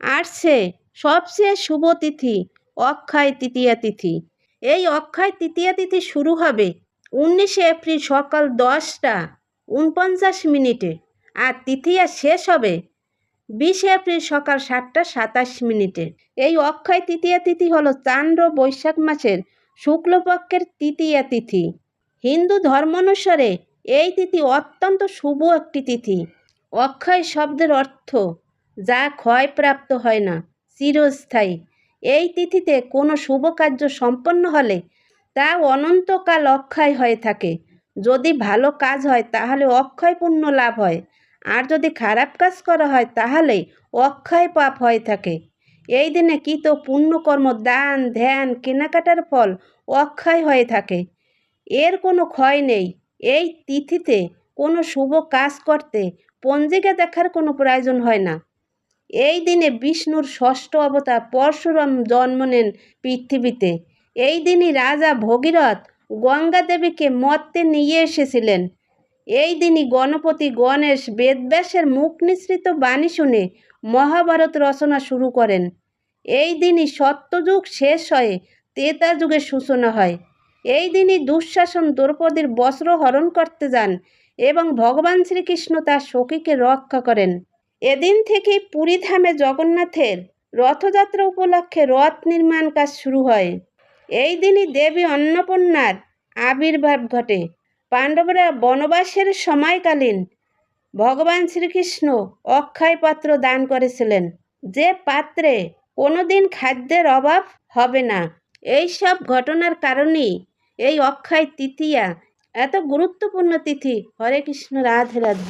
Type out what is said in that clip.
আসছে সবচেয়ে শুভ তিথি অক্ষয় তৃতীয়া তিথি। এই অক্ষয় তৃতীয়া তিথি শুরু হবে 19 এপ্রিল সকাল 10টা 49 মিনিটে, আর তৃতীয়া শেষ হবে 20 এপ্রিল সকাল 7টা 27 মিনিটে। এই অক্ষয় তৃতীয়া তিথি হল চান্দ্র বৈশাখ মাসের শুক্লপক্ষের তৃতীয়া তিথি। হিন্দু ধর্ম অনুসারে এই তিথি অত্যন্ত শুভ একটি তিথি। অক্ষয় শব্দের অর্থ যা ক্ষয়প্রাপ্ত হয় না, চিরস্থায়ী। এই তিথিতে কোনো শুভ কার্য সম্পন্ন হলে তা অনন্তকাল অক্ষয় হয়ে থাকে। যদি ভালো কাজ হয় তাহলে অক্ষয় পুণ্য লাভ হয়, আর যদি খারাপ কাজ করা হয় তাহলে অক্ষয় পাপ হয়ে থাকে। এই দিনে কৃত পুণ্যকর্ম, দান ধ্যান, কেনাকাটার ফল অক্ষয় হয়ে থাকে, এর কোনো ক্ষয় নেই। এই তিথিতে কোনো শুভ কাজ করতে পঞ্জিকা দেখার কোনো প্রয়োজন হয় না। এই দিনে বিষ্ণুর ষষ্ঠ অবতার পরশুরাম জন্ম নেন পৃথিবীতে। এই দিনই রাজা ভগীরথ গঙ্গা দেবীকে মর্তে নিয়ে এসেছিলেন। এই দিনই গণপতি গণেশ বেদব্যাসের মুখ নিঃসৃত বাণী শুনে মহাভারত রচনা শুরু করেন। এই দিনই সত্যযুগ শেষ হয়ে ত্রেতা যুগের সূচনা হয়। এই দিনই দুঃশাসন দ্রৌপদীর বস্ত্র হরণ করতে যান এবং ভগবান শ্রীকৃষ্ণ তার সখীকে রক্ষা করেন। এদিন থেকে পুরীধামে জগন্নাথের রথযাত্রা উপলক্ষে রথ নির্মাণ কাজ শুরু হয়। এই দিনই দেবী অন্নপূর্ণার আবির্ভাব ঘটে। পাণ্ডবরা বনবাসের সময়কালীন ভগবান শ্রীকৃষ্ণ অক্ষয় পাত্র দান করেছিলেন, যে পাত্রে কোনোদিন খাদ্যের অভাব হবে না। এই সব ঘটনার কারণেই এই অক্ষয় তৃতীয়া এত গুরুত্বপূর্ণ তিথি। হরে কৃষ্ণ, রাধে রাধে।